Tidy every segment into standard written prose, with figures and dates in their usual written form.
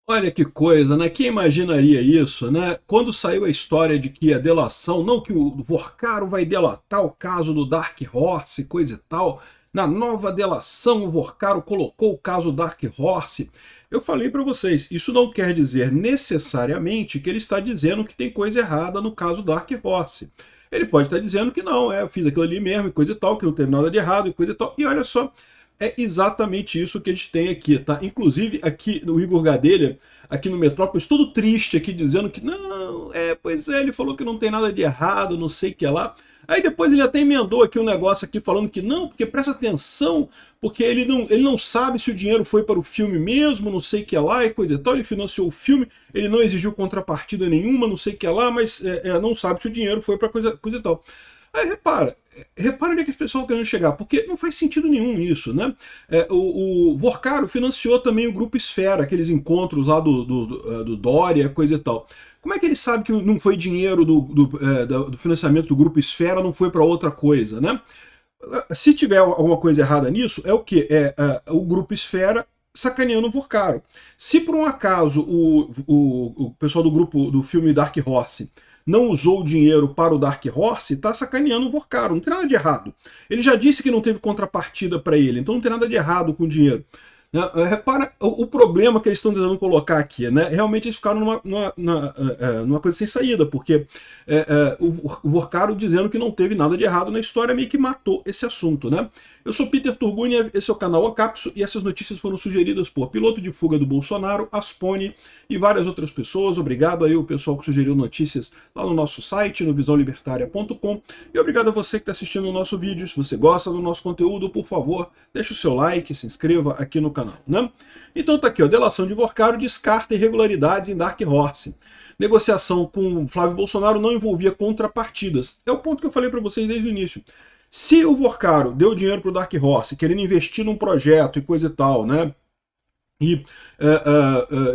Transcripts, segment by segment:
Olha que coisa, né? Quem imaginaria isso, né? Quando saiu a história de que a delação, não que o Vorcaro vai delatar o caso do Dark Horse, coisa e tal, na nova delação o Vorcaro colocou o caso Dark Horse. Eu falei para vocês, isso não quer dizer necessariamente que ele está dizendo que tem coisa errada no caso Dark Horse. Ele pode estar dizendo que não, eu fiz aquilo ali mesmo, e coisa e tal, que não teve nada de errado, e coisa e tal. E olha só, é exatamente isso que a gente tem aqui, tá? Inclusive, aqui no Igor Gadelha, aqui no Metrópolis, todo triste aqui, dizendo que não, pois é, ele falou que não tem nada de errado, não sei o que lá. Aí depois ele até emendou aqui um negócio aqui falando que não, porque presta atenção, porque ele não sabe se o dinheiro foi para o filme mesmo, não sei o que lá, e coisa e tal, ele financiou o filme, ele não exigiu contrapartida nenhuma, não sei o que lá, mas não sabe se o dinheiro foi para coisa e tal. Aí repara onde é que as pessoas estão querendo chegar, porque não faz sentido nenhum isso, né? O Vorcaro financiou também o Grupo Esfera, aqueles encontros lá do Dória, coisa e tal. Como é que ele sabe que não foi dinheiro do financiamento do Grupo Esfera, não foi para outra coisa, né? Se tiver alguma coisa errada nisso, é o que? O Grupo Esfera sacaneando o Vorcaro. Se por um acaso o pessoal do grupo do filme Dark Horse não usou o dinheiro para o Dark Horse, está sacaneando o Vorcaro. Não tem nada de errado. Ele já disse que não teve contrapartida para ele, então não tem nada de errado com o dinheiro. Né? Repara o problema que eles estão tentando colocar aqui. Né? Realmente eles ficaram numa coisa sem saída, porque o Vorcaro dizendo que não teve nada de errado na história meio que matou esse assunto. Né? Eu sou Peter Turguni, esse é o canal Ancapso, e essas notícias foram sugeridas por piloto de fuga do Bolsonaro, Aspone e várias outras pessoas. Obrigado aí o pessoal que sugeriu notícias lá no nosso site, no visãolibertaria.com, e obrigado a você que está assistindo o nosso vídeo. Se você gosta do nosso conteúdo, por favor, deixe o seu like, se inscreva aqui no canal. Né? Então tá aqui, a delação de Vorcaro descarta irregularidades em Dark Horse. Negociação com Flávio Bolsonaro não envolvia contrapartidas. É o ponto que eu falei para vocês desde o início. Se o Vorcaro deu dinheiro para o Dark Horse, querendo investir num projeto e coisa e tal, né? E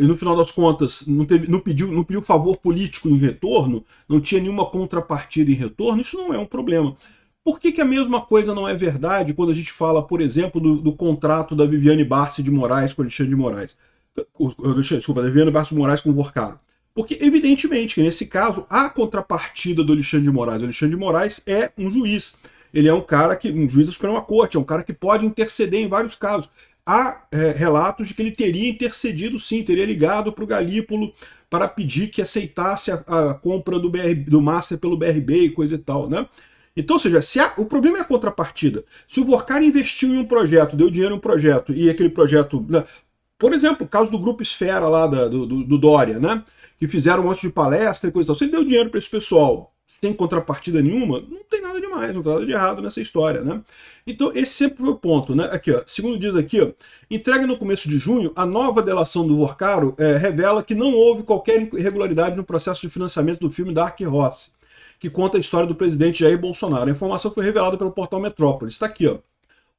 no final das contas não pediu favor político em retorno, não tinha nenhuma contrapartida em retorno, isso não é um problema. Por que a mesma coisa não é verdade quando a gente fala, por exemplo, do contrato da Viviane Barsi de Moraes com o Alexandre de Moraes? Desculpa, da Viviane Barsi de Moraes com o Vorcaro. Porque, evidentemente, que nesse caso, há contrapartida do Alexandre de Moraes. O Alexandre de Moraes é um juiz. Ele é um cara um juiz da Suprema Corte, é um cara que pode interceder em vários casos. Há relatos de que ele teria intercedido sim, teria ligado para o Galípolo para pedir que aceitasse a compra do Master pelo BRB e coisa e tal, né? Então, ou seja, o problema é a contrapartida. Se o Vorcaro investiu em um projeto, deu dinheiro em um projeto, e aquele projeto, né, por exemplo, o caso do Grupo Esfera lá do Dória, né? Que fizeram um monte de palestra e coisa e tal. Se ele deu dinheiro para esse pessoal sem contrapartida nenhuma, não tem nada demais, não tem nada de errado nessa história, né? Então esse sempre foi o ponto, né? Aqui, ó, segundo diz aqui, ó, entregue no começo de junho, a nova delação do Vorcaro revela que não houve qualquer irregularidade no processo de financiamento do filme Dark Horse, que conta a história do presidente Jair Bolsonaro. A informação foi revelada pelo portal Metrópolis. Está aqui, ó.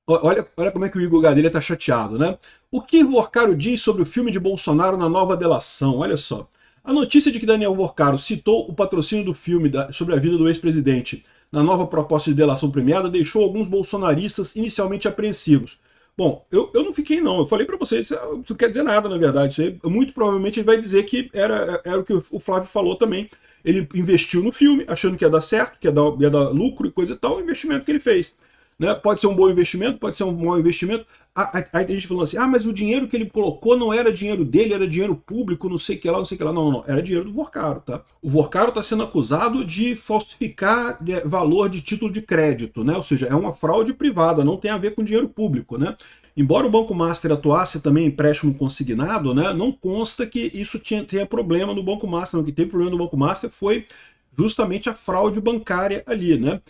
Olha como é que o Igor Gadelha está chateado, né? O que Vorcaro diz sobre o filme de Bolsonaro na nova delação? Olha só. A notícia de que Daniel Vorcaro citou o patrocínio do filme sobre a vida do ex-presidente na nova proposta de delação premiada deixou alguns bolsonaristas inicialmente apreensivos. Bom, eu não fiquei não, eu falei para vocês, isso não quer dizer nada na verdade, isso aí, muito provavelmente ele vai dizer que era o que o Flávio falou também. Ele investiu no filme, achando que ia dar certo, que ia dar lucro e coisa e tal, o investimento que ele fez. Né? Pode ser um bom investimento, pode ser um mau investimento. Aí tem gente falando assim, mas o dinheiro que ele colocou não era dinheiro dele, era dinheiro público, não sei o que lá, não sei o que lá. Não, era dinheiro do Vorcaro, tá? O Vorcaro está sendo acusado de falsificar valor de título de crédito, né? Ou seja, é uma fraude privada, não tem a ver com dinheiro público, né? Embora o Banco Master atuasse também em empréstimo consignado, né, não consta que isso tenha problema no Banco Master. O que teve problema no Banco Master foi justamente a fraude bancária ali, né?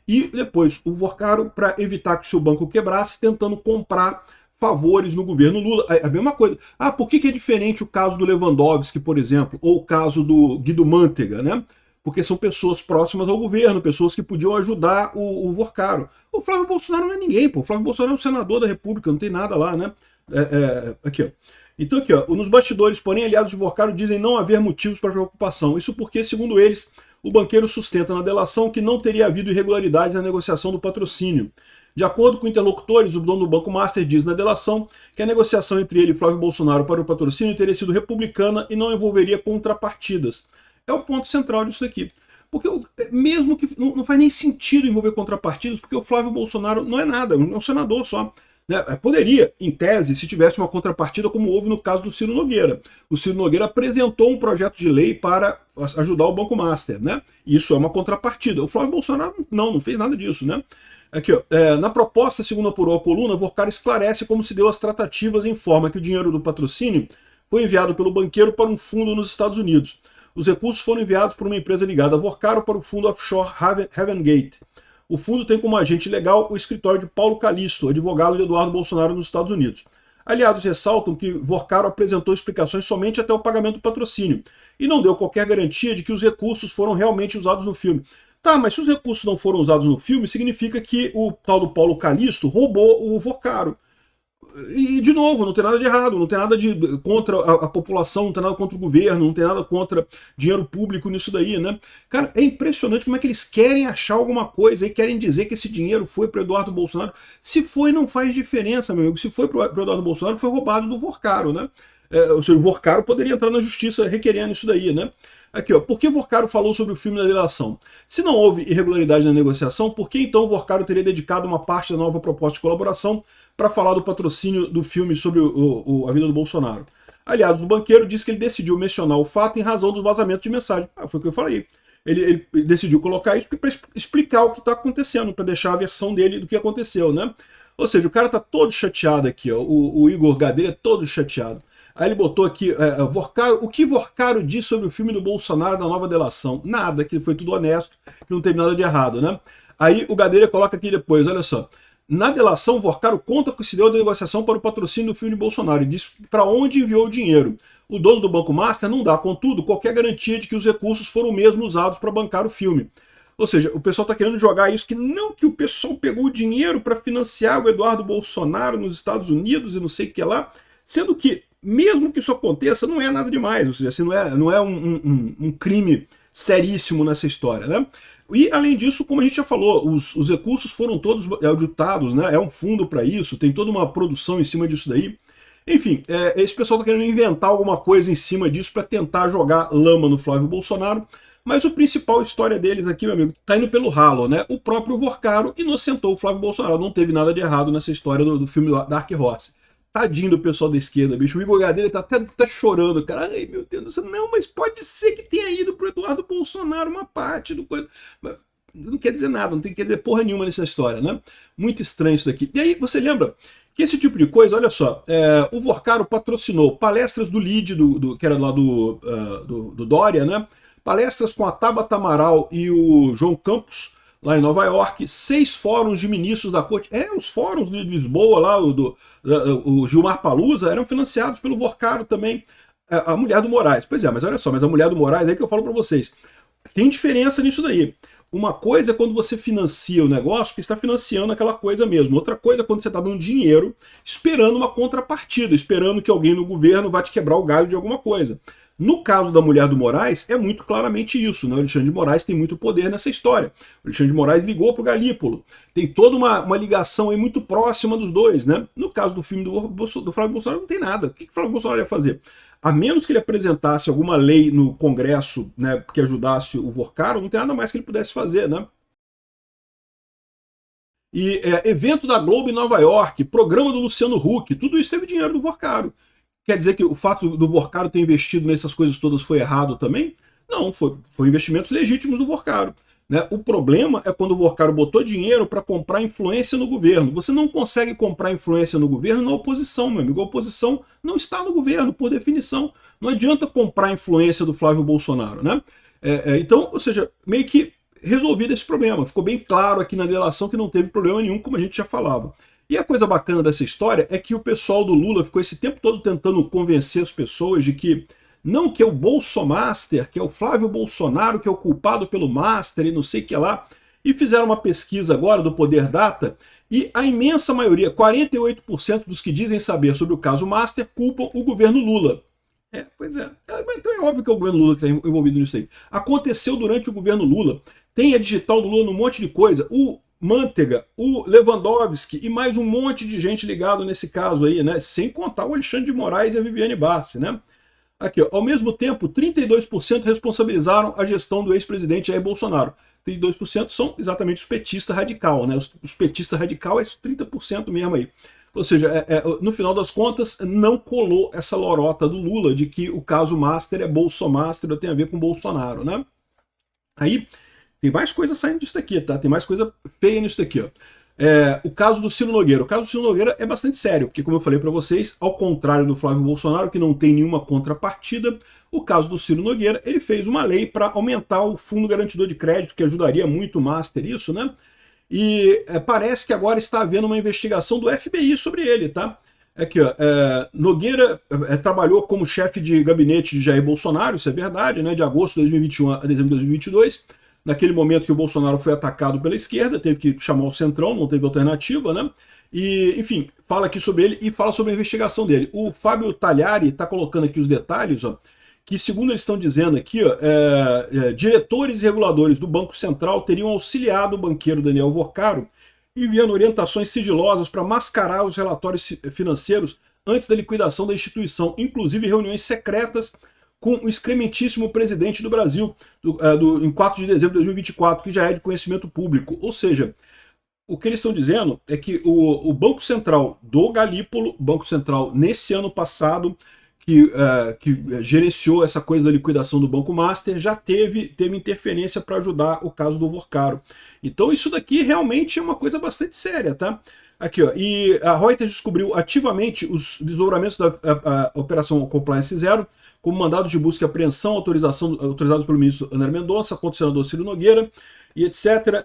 E depois o Vorcaro, para evitar que o seu banco quebrasse, tentando comprar favores no governo Lula. É a mesma coisa. Por que é diferente o caso do Lewandowski, por exemplo, ou o caso do Guido Mantega, né? Porque são pessoas próximas ao governo, pessoas que podiam ajudar o Vorcaro. O Flávio Bolsonaro não é ninguém, pô. O Flávio Bolsonaro é um senador da República, não tem nada lá, né? Aqui, ó. Então aqui, ó, nos bastidores, porém, aliados de Vorcaro dizem não haver motivos para preocupação. Isso porque, segundo eles, o banqueiro sustenta na delação que não teria havido irregularidades na negociação do patrocínio. De acordo com interlocutores, o dono do Banco Master diz na delação que a negociação entre ele e Flávio Bolsonaro para o patrocínio teria sido republicana e não envolveria contrapartidas. É o ponto central disso daqui. Porque mesmo que não faz nem sentido envolver contrapartidas, porque o Flávio Bolsonaro não é nada, é um senador só. Né? Poderia, em tese, se tivesse uma contrapartida, como houve no caso do Ciro Nogueira. O Ciro Nogueira apresentou um projeto de lei para ajudar o Banco Master. Né? Isso é uma contrapartida. O Flávio Bolsonaro não fez nada disso. Né? Aqui, ó, na proposta, segundo apurou a coluna, Vorcaro esclarece como se deu as tratativas e informa que o dinheiro do patrocínio foi enviado pelo banqueiro para um fundo nos Estados Unidos. Os recursos foram enviados por uma empresa ligada a Vorcaro para o fundo offshore Heaven Gate. O fundo tem como agente legal o escritório de Paulo Calixto, advogado de Eduardo Bolsonaro nos Estados Unidos. Aliados ressaltam que Vorcaro apresentou explicações somente até o pagamento do patrocínio e não deu qualquer garantia de que os recursos foram realmente usados no filme. Tá, mas se os recursos não foram usados no filme, significa que o tal do Paulo Calixto roubou o Vorcaro. E, de novo, não tem nada de errado, não tem nada contra a população, não tem nada contra o governo, não tem nada contra dinheiro público nisso daí, né? Cara, é impressionante como é que eles querem achar alguma coisa e querem dizer que esse dinheiro foi para Eduardo Bolsonaro. Se foi, não faz diferença, meu amigo. Se foi para Eduardo Bolsonaro, foi roubado do Vorcaro, né? Ou seja, o Vorcaro poderia entrar na justiça requerendo isso daí, né? Aqui, ó, por que Vorcaro falou sobre o filme na delação? Se não houve irregularidade na negociação, por que então Vorcaro teria dedicado uma parte da nova proposta de colaboração para falar do patrocínio do filme sobre a vida do Bolsonaro? Aliás, o banqueiro disse que ele decidiu mencionar o fato em razão dos vazamentos de mensagem. Foi o que eu falei. Ele decidiu colocar isso para explicar o que está acontecendo, para deixar a versão dele do que aconteceu, né? Ou seja, o cara tá todo chateado aqui, ó, o Igor Gadelha é todo chateado. Aí ele botou aqui, o que Vorcaro diz sobre o filme do Bolsonaro na nova delação? Nada, que foi tudo honesto, que não teve nada de errado, né? Aí o Gadelha coloca aqui depois, olha só. Na delação, Vorcaro conta que se deu a negociação para o patrocínio do filme de Bolsonaro e diz para onde enviou o dinheiro. O dono do Banco Master não dá, contudo, qualquer garantia de que os recursos foram mesmo usados para bancar o filme. Ou seja, o pessoal está querendo jogar isso, que o pessoal pegou o dinheiro para financiar o Eduardo Bolsonaro nos Estados Unidos e não sei o que lá, sendo que, mesmo que isso aconteça, não é nada demais, ou seja, assim, não é um crime seríssimo nessa história, né? E, além disso, como a gente já falou, os recursos foram todos auditados, né? É um fundo para isso, tem toda uma produção em cima disso daí. Enfim, esse pessoal está querendo inventar alguma coisa em cima disso para tentar jogar lama no Flávio Bolsonaro, mas o principal história deles aqui, meu amigo, tá indo pelo ralo, né? O próprio Vorcaro inocentou o Flávio Bolsonaro, não teve nada de errado nessa história do filme do Dark Horse. Tadinho do pessoal da esquerda, bicho. O Igor Gadelha tá até chorando, cara. Ai, meu Deus do céu. Não, mas pode ser que tenha ido pro Eduardo Bolsonaro uma parte do coisa. Mas não quer dizer nada, não tem que dizer porra nenhuma nessa história, né? Muito estranho isso daqui. E aí, você lembra que esse tipo de coisa, olha só, o Vorcaro patrocinou palestras do LIDE, que era lá do Dória, né? Palestras com a Tabata Amaral e o João Campos, lá em Nova York, 6 fóruns de ministros da corte. Os fóruns de Lisboa, lá, o Gilmar Palusa, eram financiados pelo Vorcaro também, a mulher do Moraes. Pois é, mas olha só, mas a mulher do Moraes, é que eu falo para vocês, tem diferença nisso daí. Uma coisa é quando você financia o negócio, que está financiando aquela coisa mesmo. Outra coisa é quando você está dando dinheiro, esperando uma contrapartida, esperando que alguém no governo vá te quebrar o galho de alguma coisa. No caso da mulher do Moraes, é muito claramente isso, né? O Alexandre de Moraes tem muito poder nessa história. O Alexandre de Moraes ligou para o Galípolo. Tem toda uma ligação aí muito próxima dos dois, né? No caso do filme do Flávio Bolsonaro, não tem nada. O que o Flávio Bolsonaro ia fazer? A menos que ele apresentasse alguma lei no Congresso, né, que ajudasse o Vorcaro, não tem nada mais que ele pudesse fazer, né? E evento da Globo em Nova York, programa do Luciano Huck, tudo isso teve dinheiro do Vorcaro. Quer dizer que o fato do Vorcaro ter investido nessas coisas todas foi errado também? Não, foi investimentos legítimos do Vorcaro. Né? O problema é quando o Vorcaro botou dinheiro para comprar influência no governo. Você não consegue comprar influência no governo na oposição, meu amigo. A oposição não está no governo, por definição. Não adianta comprar influência do Flávio Bolsonaro. Né? Então, ou seja, meio que resolvido esse problema. Ficou bem claro aqui na delação que não teve problema nenhum, como a gente já falava. E a coisa bacana dessa história é que o pessoal do Lula ficou esse tempo todo tentando convencer as pessoas de que não, que é o Bolsomaster, que é o Flávio Bolsonaro, que é o culpado pelo Master e não sei o que lá. E fizeram uma pesquisa agora do Poder Data e a imensa maioria, 48% dos que dizem saber sobre o caso Master, culpam o governo Lula. Pois é. Então é óbvio que é o governo Lula que está envolvido nisso aí. Aconteceu durante o governo Lula. Tem a digital do Lula num monte de coisa. Manteiga, o Lewandowski e mais um monte de gente ligado nesse caso aí, né? Sem contar o Alexandre de Moraes e a Viviane Bassi, né? Aqui, ó, ao mesmo tempo, 32% responsabilizaram a gestão do ex-presidente Jair Bolsonaro. 32% são exatamente os petistas radical, né? Os petistas radical é 30% mesmo aí. Ou seja, no final das contas, não colou essa lorota do Lula de que o caso Master é Bolsomaster, tem a ver com Bolsonaro, né? Aí, tem mais coisa saindo disso daqui, tá? Tem mais coisa feia nisso daqui, ó. O caso do Ciro Nogueira. O caso do Ciro Nogueira é bastante sério, porque, como eu falei para vocês, ao contrário do Flávio Bolsonaro, que não tem nenhuma contrapartida, o caso do Ciro Nogueira, ele fez uma lei para aumentar o fundo garantidor de crédito, que ajudaria muito o Master isso, né? E parece que agora está havendo uma investigação do FBI sobre ele, tá? Aqui, ó, Nogueira trabalhou como chefe de gabinete de Jair Bolsonaro, isso é verdade, né? De agosto de 2021 a dezembro de 2022. Naquele momento que o Bolsonaro foi atacado pela esquerda, teve que chamar o Centrão, não teve alternativa, né? E, enfim, fala aqui sobre ele e fala sobre a investigação dele. O Fábio Talhari está colocando aqui os detalhes, ó, que segundo eles estão dizendo aqui, ó, diretores e reguladores do Banco Central teriam auxiliado o banqueiro Daniel Vorcaro, enviando orientações sigilosas para mascarar os relatórios financeiros antes da liquidação da instituição, inclusive reuniões secretas com o excrementíssimo presidente do Brasil, em 4 de dezembro de 2024, que já é de conhecimento público. Ou seja, o que eles estão dizendo é que o Banco Central do Galípolo, Banco Central nesse ano passado, que gerenciou essa coisa da liquidação do Banco Master, já teve interferência para ajudar o caso do Vorcaro. Então isso daqui realmente é uma coisa bastante séria, tá? Aqui, ó, e a Reuters descobriu ativamente os desdobramentos da Operação Compliance Zero, como mandados de busca e apreensão autorizados pelo ministro André Mendonça contra o senador Ciro Nogueira, e etc.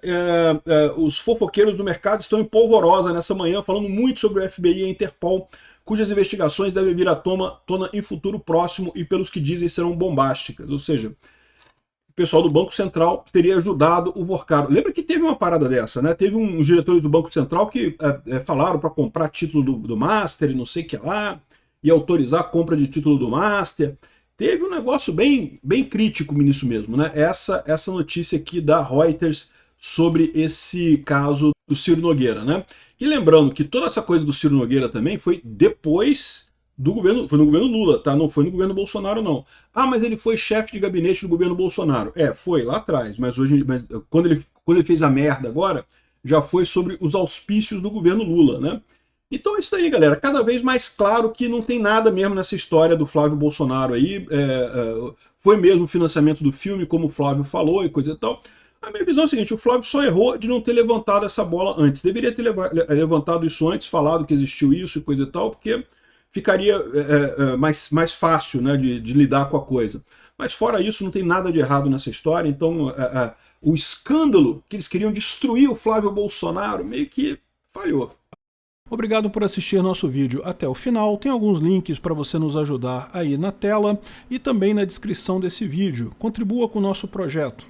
Os fofoqueiros do mercado estão em polvorosa nessa manhã, falando muito sobre o FBI e a Interpol, cujas investigações devem vir à tona em futuro próximo e, pelos que dizem, serão bombásticas. Ou seja, o pessoal do Banco Central teria ajudado o Vorcaro. Lembra que teve uma parada dessa, né? Teve uns diretores do Banco Central que falaram para comprar título do Master e não sei o que lá, e autorizar a compra de título do Master. Teve um negócio bem crítico nisso mesmo, né? Essa notícia aqui da Reuters sobre esse caso do Ciro Nogueira, né? E lembrando que toda essa coisa do Ciro Nogueira também foi depois do governo, foi no governo Lula, tá? Não foi no governo Bolsonaro, não. Ah, mas ele foi chefe de gabinete do governo Bolsonaro. Foi lá atrás, mas quando ele fez a merda agora, já foi sobre os auspícios do governo Lula, né? Então é isso aí, galera. Cada vez mais claro que não tem nada mesmo nessa história do Flávio Bolsonaro aí. Foi mesmo o financiamento do filme, como o Flávio falou e coisa e tal. A minha visão é a seguinte, o Flávio só errou de não ter levantado essa bola antes. Deveria ter levantado isso antes, falado que existiu isso e coisa e tal, porque ficaria mais fácil, né, de lidar com a coisa. Mas fora isso, não tem nada de errado nessa história. Então o escândalo que eles queriam destruir o Flávio Bolsonaro meio que falhou. Obrigado por assistir nosso vídeo até o final. Tem alguns links para você nos ajudar aí na tela e também na descrição desse vídeo. Contribua com o nosso projeto.